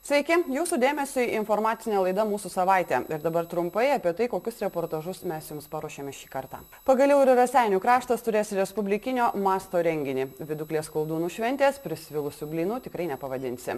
Sveiki, jūsų dėmesio informacinė laida Mūsų savaitė ir dabar trumpai apie tai, kokius reportažus mes jums paruošėme šį kartą. Pagaliau ir Raseinių kraštas turės respublikinio masto renginį. Viduklės Koldūnų šventės prisvilusių blynų tikrai nepavadinsi.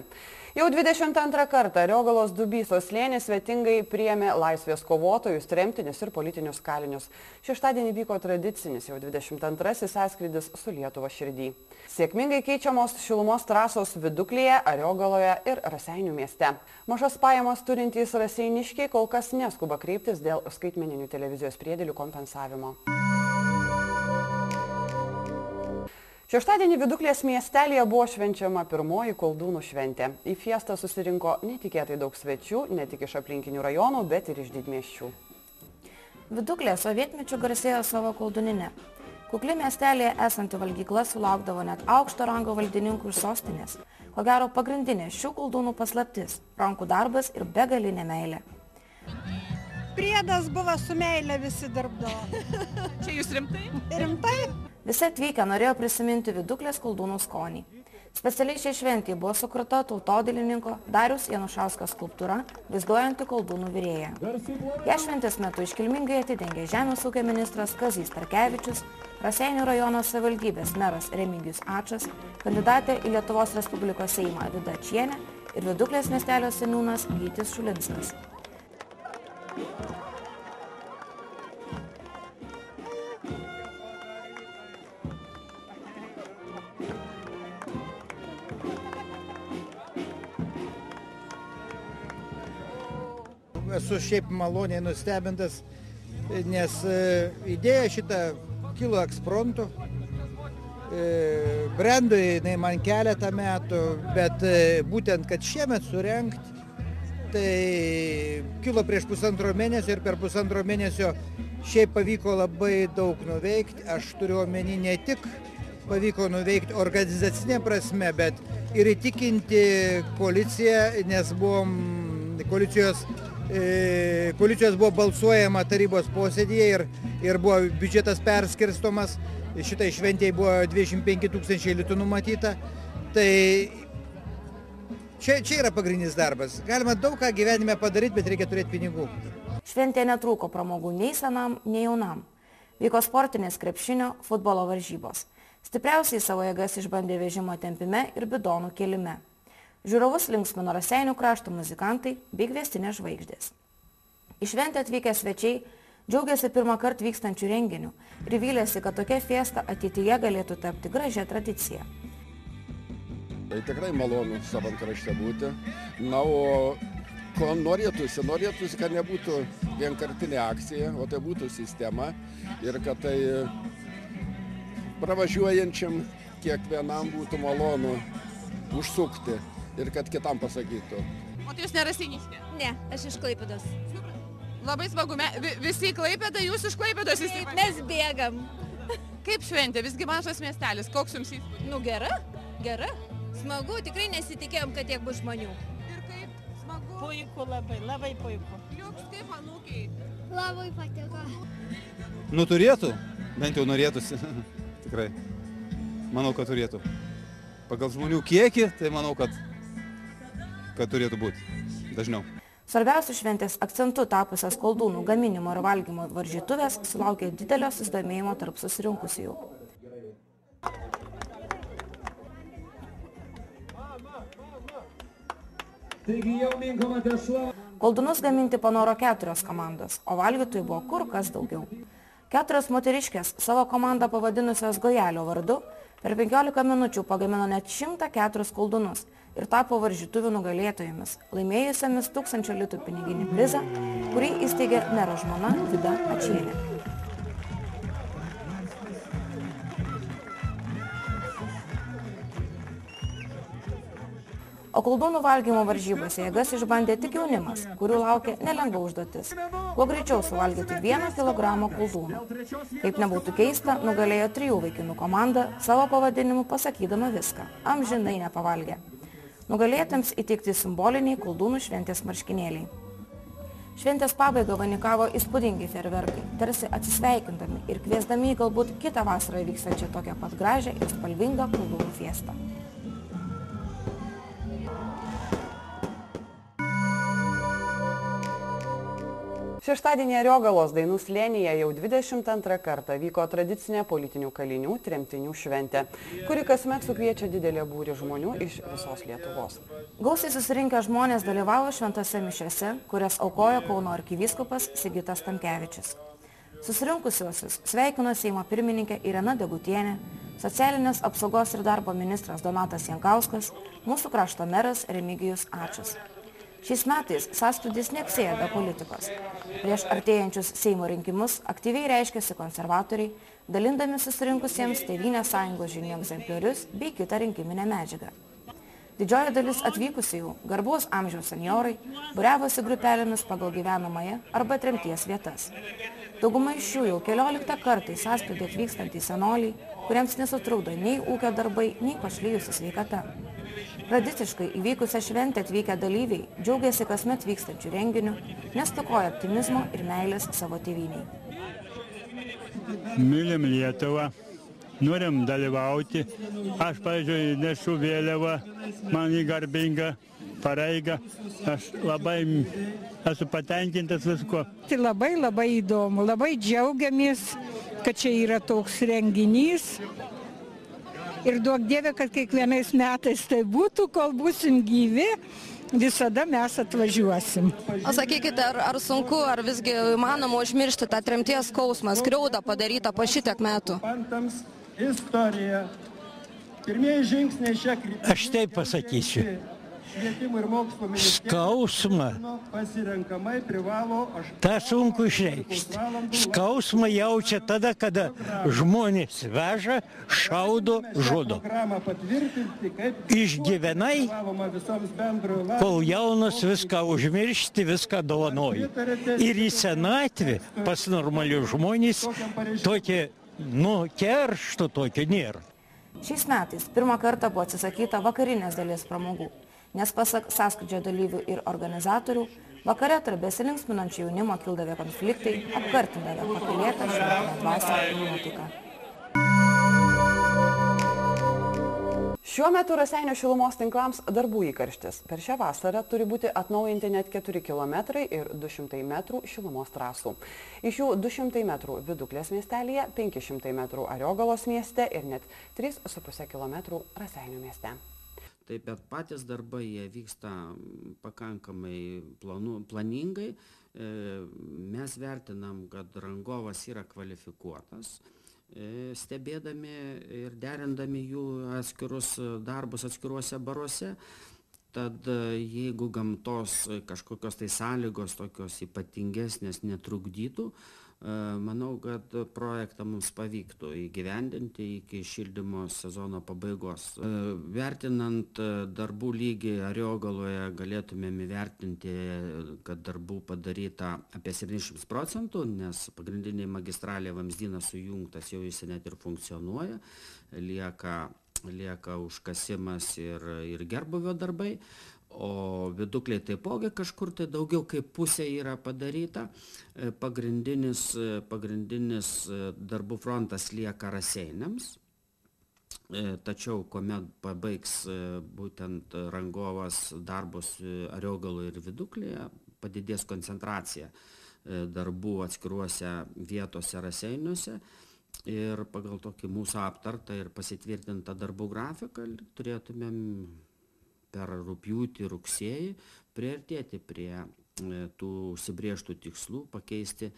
Jau 22 kartą Riogalos Dubysos slėnis svetingai priėmė laisvės kovotojus, tremtinius ir politinius kalinius. Šeštadienį vyko tradicinis jau 22 sąskrydis su Lietuva širdį. Sėkmingai keičiamos šilumos trasos Viduklėje, Ariogaloje ir Raseinių mieste. Mažas pajamas turintys raseiniškiai kol kas neskuba kreiptis dėl skaitmeninių televizijos priedėlių kompensavimo. Šeštadienį Viduklės miestelėje buvo švenčiama pirmoji Koldūnų šventė. Į fiestą susirinko netikėtai daug svečių, ne tik iš aplinkinių rajonų, bet ir iš didmiesčių. Viduklė sovietmečiu garsėjo savo koldūninę. Kukli miestelėje esanti valgykla sulaukdavo net aukšto rango valdininkų iš sostinės. Ko gero pagrindinė šių koldūnų paslaptis – rankų darbas ir begalinė meilė. Priedas buvo su meilė, visi dirbdavo. Čia jūs rimtai? Rimtai? Visi atvykę norėjo prisiminti Viduklės Koldūnų skonį. Specialiai šiai šventėje buvo sukurta tautodailininko Dariaus Janušausko skulptūra, vaizduojanti Koldūnų virėją. Ją šventės metu iškilmingai atidengė Žemės ūkio ministras Kazys Starkevičius, Raseinių rajono savivaldybės meras Remigijus Ačas, kandidatė į Lietuvos Respublikos Seimą Vida Ačienė ir Viduklės miestelio seniūnas Gytis Šulinskas. Esu šiaip maloniai nustebintas, nes idėja šitą kilo ekspromtu. Brendo jinai man keletą metų, bet būtent, kad šiemet surengti, tai kilo prieš pusantro mėnesio ir per pusantro mėnesio šiaip pavyko labai daug nuveikti. Aš turiu omeny ne tik pavyko nuveikti organizacinė prasme, bet ir įtikinti koaliciją, nes buvom koalicijos buvo balsuojama tarybos posėdėje ir buvo biudžetas perskirstomas, šitai šventėje buvo 25 000 litų numatyta. Tai čia yra pagrindinis darbas. Galima daug ką gyvenime padaryti, bet reikia turėti pinigų. Šventė netrūko pramogų nei senam, nei jaunam. Vyko sportinės krepšinio, futbolo varžybos. Stipriausiai savo jėgas išbandė vežimo tempime ir bidonų kėlime. Žiūrovus linksmino Raseinių krašto muzikantai bei kviestinės žvaigždės. Į šventę atvykę svečiai džiaugiasi pirmą kartą vykstančių renginių ir vylėsi, kad tokia fiesta ateityje galėtų tapti gražia tradicija. Tai tikrai malonu savam krašte būti. Na, o ko norėtųsi, kad nebūtų vienkartinė akcija, o tai būtų sistema ir kad tai pravažiuojančiam kiekvienam būtų malonu užsukti ir kad kitam pasakytų. O tai jūs neraseiniškė? Ne, aš iš Klaipėdos. Labai smagu, visi į Klaipėdą, jūs iš Klaipėdos visi? Taip, mes bėgam. Kaip šventė, visgi mažas miestelis, koks jums įspūdis? Nu gera. Smagu, tikrai nesitikėjom, kad tiek bus žmonių. Ir kaip? Smagu? Puiku, labai puiku. Liuks kaip anūkiai? Labai patiko. Nu turėtų, bent jau norėtųsi, tikrai. Manau, kad turėtų. Pagal žmonių kiekį, tai manau, kad turėtų būti dažniau. Svarbiausių šventės akcentu tapusias Koldūnų gaminimo ir valgymo varžytuvės sulaukė didelio susidomėjimo tarp susirinkusiųjų. Koldūnus gaminti panoro 4 komandos, o valgytojų buvo kur kas daugiau. 4 moteriškės savo komandą pavadinusios Gojelio vardu per 15 minučių pagamino net 104 koldūnus ir tapo varžytuvių nugalėtojomis, laimėjusiamis 1000 litų piniginį prizą, kurį įsteigė mero žmona Vida Ačienė. O Koldūnų valgymo varžybose jėgas išbandė tik jaunimas, kurių laukia nelengva užduotis. Kuo greičiau suvalgyti 1 kilogramą koldūnų. Kaip nebūtų keista, nugalėjo 3 vaikinų komanda, savo pavadinimu pasakydama viską. Amžinai nepavalgė. Nugalėtams įteikti simboliniai Koldūnų šventės marškinėliai. Šventės pabaigą vainikavo įspūdingi fejerverkai, tarsi atsisveikindami ir kviesdami galbūt kitą vasarą vykstančią tokią pat gražią ir spalvingą Koldūnų fiestą. Šeštadienį Ariogalos Dainų slėnyje jau 22 kartą vyko tradicinė politinių kalinių tremtinių šventė, kuri kasmet sukviečia didelį būrį žmonių iš visos Lietuvos. Gausiai susirinkę žmonės dalyvavo šventose mišiose, kurias aukojo Kauno arkivyskupas Sigitas Tamkevičius. Susirinkusiuosius sveikino Seimo pirmininkė Irena Degutienė, socialinės apsaugos ir darbo ministras Donatas Jankauskas, mūsų krašto meras Remigijus Ačas. Šiais metais sąskrydis neapsėjo be politikos. Prieš artėjančius Seimo rinkimus aktyviai reiškėsi konservatoriai, dalindami susirinkusiems Tėvynės sąjungos žinių egzempliorius bei kitą rinkiminę medžiagą. Didžioji dalis atvykusiųjų, garbaus amžiaus senjorai, būriavosi grupelėmis pagal gyvenamąją arba tremties vietas. Dauguma iš jų jau 14 kartą į sąskrydį atvykstantys senoliai, kuriems nesutrukdo nei ūkio darbai, nei pašlijusi sveikata. Tradiciškai įvykusią šventę atvykę dalyviai džiaugiasi kasmet vykstančių renginių, nes stokoja optimizmo ir meilės savo tėvyniai. Mylim Lietuvą, norim dalyvauti. Aš, pavyzdžiui, nešu vėliavą, man į garbingą pareigą. Aš labai esu patenkintas visko. Tai labai įdomu, labai džiaugiamės, kad čia yra toks renginys. Ir duok Dieve, kad kiekvienais metais tai būtų, kol būsim gyvi, visada mes atvažiuosim. O sakykite, ar sunku, ar visgi įmanoma užmiršti tą tremties skausmą, skriaudą padarytą po šitiek metų? Istorija. Pirmieji žingsniai šią kryptį. Aš taip pasakysiu. Skausmą. Ta sunku išreikšti. Skausmą jaučia tada, kada žmonės veža, šaudo, žudo. Išgyvenai, kol jaunas viską užmiršti, viską dovanoji. Ir į senatvę pas normalius žmonės tokie, keršto tokio nėra. Šiais metais pirmą kartą buvo atsisakyta vakarinės dalies pramogų, nes pasak sąskrydžio dalyvių ir organizatorių, vakare tarp besilinksminančių jaunimo kildavę konfliktai, apkartindavę pakylėtą šventinę dvasią ir nuotaiką. Šiuo metu Raseinių šilumos tinklams darbų įkarštis. Per šią vasarą turi būti atnaujinti net 4 km ir 200 metrų šilumos trasų. Iš jų 200 metrų Viduklės miestelyje, 500 metrų Ariogalos mieste ir net 3,5 km Raseinių mieste. Taip, bet patys darbai jie vyksta pakankamai planingai. Mes vertinam, kad rangovas yra kvalifikuotas, stebėdami ir derindami jų atskirus darbus atskiruose baruose. Tad jeigu gamtos kažkokios tai sąlygos tokios ypatingesnės netrukdytų, manau, kad projektą mums pavyktų įgyvendinti iki šildymo sezono pabaigos. Vertinant darbų lygį Ariogaloje galėtumėm įvertinti, kad darbų padaryta apie 70%, nes pagrindiniai magistralė vamzdynas sujungtas, jau jis net ir funkcionuoja, lieka užkasimas ir gerbūvio darbai. O Vidukliai taipogi kažkur tai daugiau kaip pusė yra padaryta. Pagrindinis darbų frontas lieka Raseiniams. Tačiau, kuomet pabaigs būtent rangovas darbus Ariogaloje ir Viduklyje, padidės koncentracija darbų atskiruose vietose Raseiniuose. Ir pagal tokį mūsų aptartą ir pasitvirtintą darbų grafiką turėtumėm per rugpjūtį, rugsėjį priartėti prie tų užsibrėžtų tikslų, pakeisti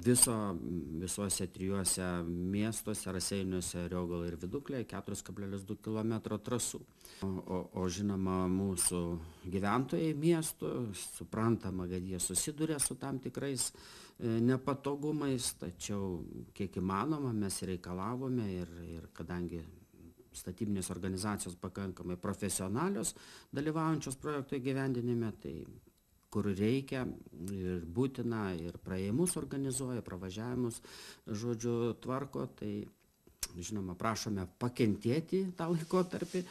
visuose trijuose miestuose, Raseiniuose, Ariogaloje ir Viduklėje 4,2 km trasų. O žinoma, mūsų gyventojai miestų, suprantama, kad jie susiduria su tam tikrais nepatogumais, tačiau kiek įmanoma mes reikalavome ir kadangi statybinės organizacijos pakankamai profesionalios dalyvaujančios projekto įgyvendinime, tai kur reikia ir būtina ir praėjimus organizuoja, pravažiavimus, žodžiu, tvarko, tai žinoma, prašome pakentėti tą laikotarpį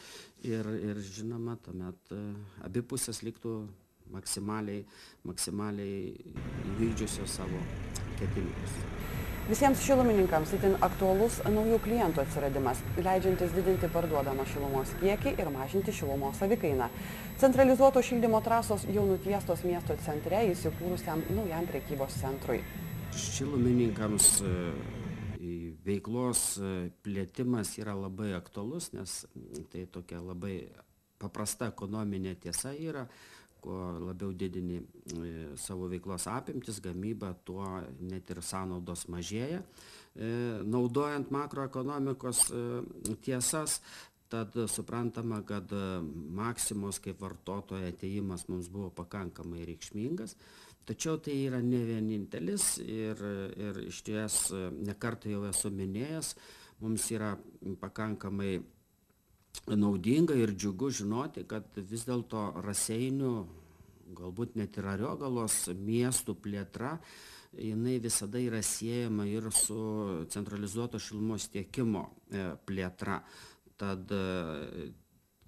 ir žinoma, tuomet abi pusės liktų maksimaliai įvykdžiusios savo ketinimus. Visiems šilumininkams itin aktualus naujų klientų atsiradimas, leidžiantis didinti parduodamą šilumos kiekį ir mažinti šilumos savikainą. Centralizuoto šildymo trasos jau nutiestos miesto centre įsikūrusiam naujam prekybos centrui. Šilumininkams veiklos plėtimas yra labai aktualus, nes tai tokia labai paprasta ekonominė tiesa yra. Kuo labiau didini savo veiklos apimtis, gamybą, tuo net ir sąnaudos mažėja. Naudojant makroekonomikos tiesas, tad suprantama, kad Maksimos kaip vartotojo atėjimas mums buvo pakankamai reikšmingas. Tačiau tai yra ne vienintelis ir iš ties nekartą jau esu minėjęs, mums yra pakankamai naudinga ir džiugu žinoti, kad vis dėlto Raseinių, galbūt net ir Ariogalos miestų plėtra, jinai visada yra siejama ir su centralizuoto šilumos tiekimo plėtra. Tad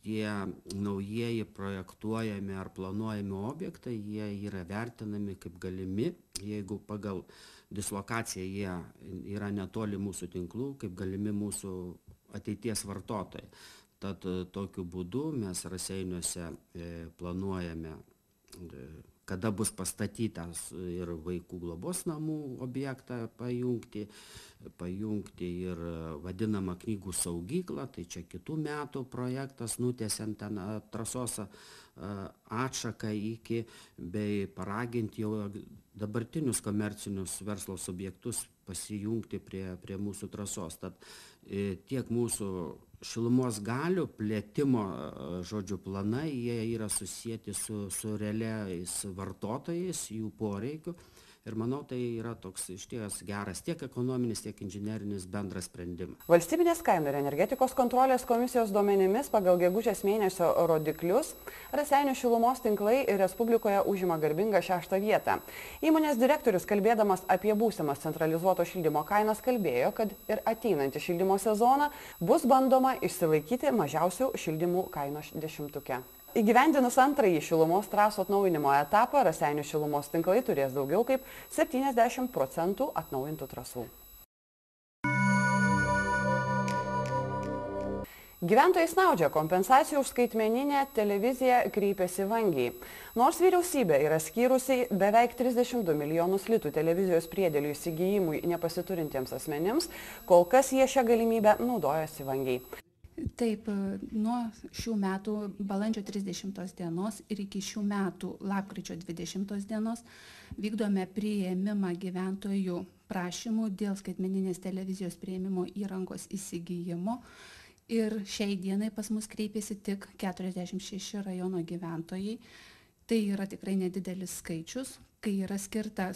tie naujieji projektuojami ar planuojami objektai, jie yra vertinami kaip galimi, jeigu pagal dislokaciją jie yra netoli mūsų tinklų, kaip galimi mūsų ateities vartotojai. Tad tokiu būdu mes Raseiniuose planuojame, kada bus pastatytas ir vaikų globos namų objektą pajungti ir vadinamą knygų saugyklą, tai čia kitų metų projektas, nutiesiant ten trasos atšaką iki, bei paraginti jau dabartinius komercinius verslo subjektus pasijungti prie mūsų trasos. Tad tiek mūsų šilumos galių plėtimo, žodžiu, planai, jie yra susijęti su realiais vartotojais, jų poreikiu. Ir manau, tai yra toks išties geras tiek ekonominis, tiek inžinerinis bendras sprendimas. Valstybinės kainų ir energetikos kontrolės komisijos duomenimis pagal gegužės mėnesio rodiklius Raseinių šilumos tinklai Respublikoje užima garbingą 6. vietą. Įmonės direktorius, kalbėdamas apie būsimas centralizuoto šildymo kainas, kalbėjo, kad ir ateinantį šildymo sezoną bus bandoma išsilaikyti mažiausių šildymų kainos 10-tuke. Įgyvendinus antrąjį šilumos trasų atnaujinimo etapą, Raseinių šilumos tinklai turės daugiau kaip 70% atnaujintų trasų. Gyventojai snaudžia, kompensacijų už skaitmeninę televiziją kreipiasi vangiai. Nors vyriausybė yra skyrusi beveik 32 milijonus litų televizijos priedėlių įsigijimui nepasiturintiems asmenims, kol kas jie šią galimybę naudojasi vangiai. Taip, nuo šių metų balandžio 30 dienos ir iki šių metų lapkričio 20 dienos vykdome priėmimą gyventojų prašymų dėl skaitmeninės televizijos priėmimo įrangos įsigijimo. Ir šiai dienai pas mus kreipėsi tik 46 rajono gyventojai. Tai yra tikrai nedidelis skaičius, kai yra skirta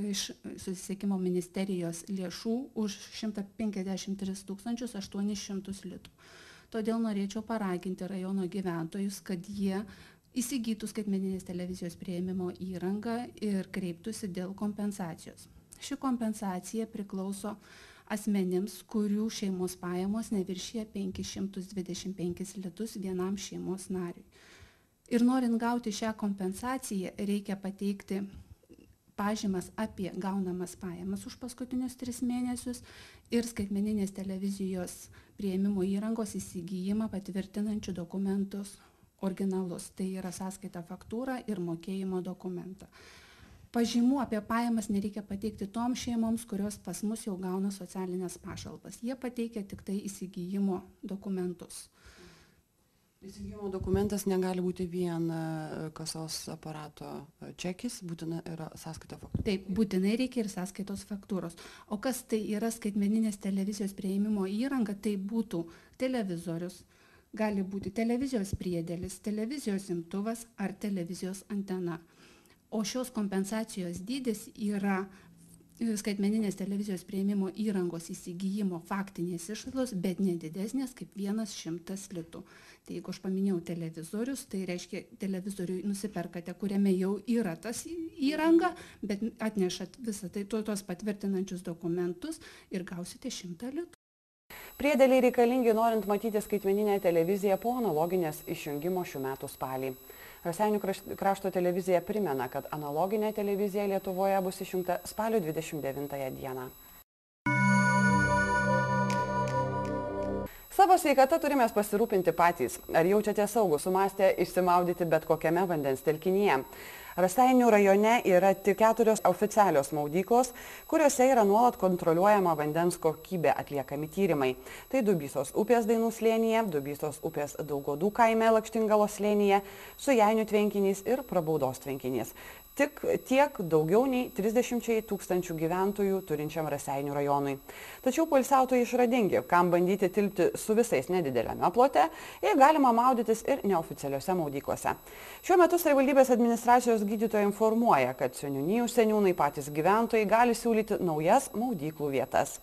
iš Susisiekimo ministerijos lėšų už 153 800 litų. Todėl norėčiau paraginti rajono gyventojus, kad jie įsigytų skaitmeninės televizijos priėmimo įrangą ir kreiptųsi dėl kompensacijos. Ši kompensacija priklauso asmenims, kurių šeimos pajamos neviršija 525 litus vienam šeimos nariui. Ir norint gauti šią kompensaciją, reikia pateikti pažymas apie gaunamas pajamas už paskutinius 3 mėnesius ir skaitmeninės televizijos priėmimo įrangos įsigijimą patvirtinančių dokumentus originalus. Tai yra sąskaita, faktūra ir mokėjimo dokumentą. Pažymų apie pajamas nereikia pateikti toms šeimoms, kurios pas mus jau gauna socialinės pašalpas. Jie pateikia tik tai įsigijimo dokumentus. Įsigijimo dokumentas negali būti vien kasos aparato čekis, būtina yra sąskaita faktūros. Taip, būtinai reikia ir sąskaitos faktūros. O kas tai yra skaitmeninės televizijos priėmimo įranga, tai būtų televizorius, gali būti televizijos priedėlis, televizijos imtuvas ar televizijos antena. O šios kompensacijos dydis yra skaitmeninės televizijos priėmimo įrangos įsigijimo faktinės išlaidos, bet nedidesnės kaip 100 litų. Tai jeigu aš paminėjau televizorius, tai reiškia televizoriui nusiperkate, kuriame jau yra tas įranga, bet atnešat visą tai tuos patvirtinančius dokumentus ir gausite 100 litų. Priedėliai reikalingi norint matyti skaitmeninę televiziją po analoginės išjungimo šių metų spalį. Raseinių krašto televizija primena, kad analoginė televizija Lietuvoje bus išjungta spalio 29 dieną. Savo sveikatą turime pasirūpinti patys. Ar jaučiate saugų sumastę išsimaudyti bet kokiame vandens telkinyje? Raseinių rajone yra tik 4 oficialios maudyklos, kuriuose yra nuolat kontroliuojama vandens kokybė, atliekami tyrimai. Tai Dubysos upės Dainų slėnyje, Dubysos upės Daugodų kaime Lakštingalo slėnyje, Sujainių tvenkinys ir Prabaudos tvenkinys. Tik tiek daugiau nei 30 000 gyventojų turinčiam Raseinių rajonui. Tačiau poilsiautojai išradingi, kam bandyti tilpti su visais nedideliame plote, ir galima maudytis ir neoficialiuose maudyklose. Šiuo metu savivaldybės administracijos gydytojai informuoja, kad seniūnijų seniūnai patys gyventojai gali siūlyti naujas maudyklų vietas.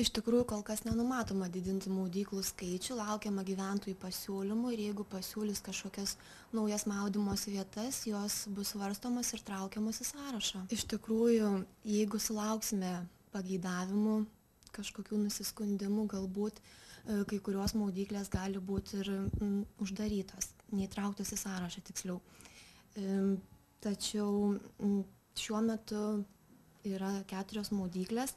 Iš tikrųjų, kol kas nenumatoma didinti maudyklų skaičių, laukiama gyventojų pasiūlymų ir jeigu pasiūlys kažkokias naujas maudymosi vietas, jos bus svarstomas ir traukiamas į sąrašą. Iš tikrųjų, jeigu sulauksime pageidavimų, kažkokių nusiskundimų, galbūt kai kurios maudyklės gali būti ir uždarytos, neįtrauktos į sąrašą tiksliau. Tačiau šiuo metu yra 4 maudyklės.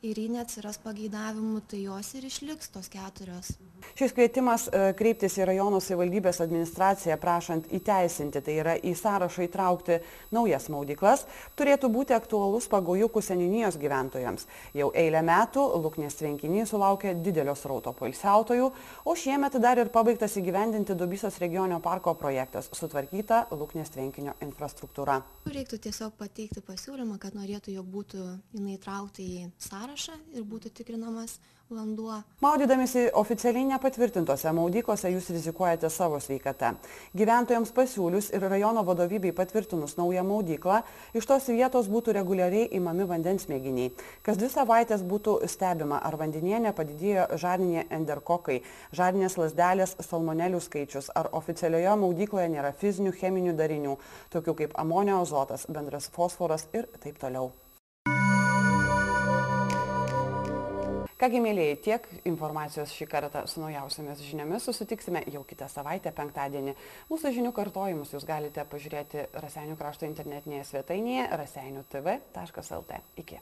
Ir jei neatsiras pageidavimų, tai jos ir išliks tos 4. Šis kvietimas kreiptis į rajono savivaldybės administraciją prašant įteisinti, tai yra į sąrašą įtraukti naujas maudyklas, turėtų būti aktualus Pagojukų seniūnijos gyventojams. Jau eilę metų Luknės tvenkinys sulaukia didelio srauto poilsiautojų, o šiemet dar ir pabaigtas įgyvendinti Dubysos regioninio parko projektas, sutvarkyta Luknės tvenkinio infrastruktūra. Reiktų tiesiog pateikti pasiūlymą, kad norėtų, jog būtų jinai įtraukta į sąrašą ir būtų tikrinamas vanduo. Maudydamisi oficialiai nepatvirtintose maudyklose jūs rizikuojate savo sveikatą. Gyventojams pasiūlius ir rajono vadovybei patvirtinus naują maudyklą, iš tos vietos būtų reguliariai imami vandens mėginiai. Kas 2 savaitės būtų stebima, ar vandenyje nepadidėjo žarniniai enderkokai, žarninės lazdelės, salmonelių skaičius, ar oficialioje maudykloje nėra fizinių cheminių darinių, tokių kaip amonio azotas, bendras fosforas ir taip toliau. Kągi, mėlyjei, tiek informacijos šį kartą su naujausiamis žiniomis. Susitiksime jau kitą savaitę, penktadienį. Mūsų žinių kartojimus jūs galite pažiūrėti Raseinių krašto internetinėje svetainėje raseiniutv.lt. Iki.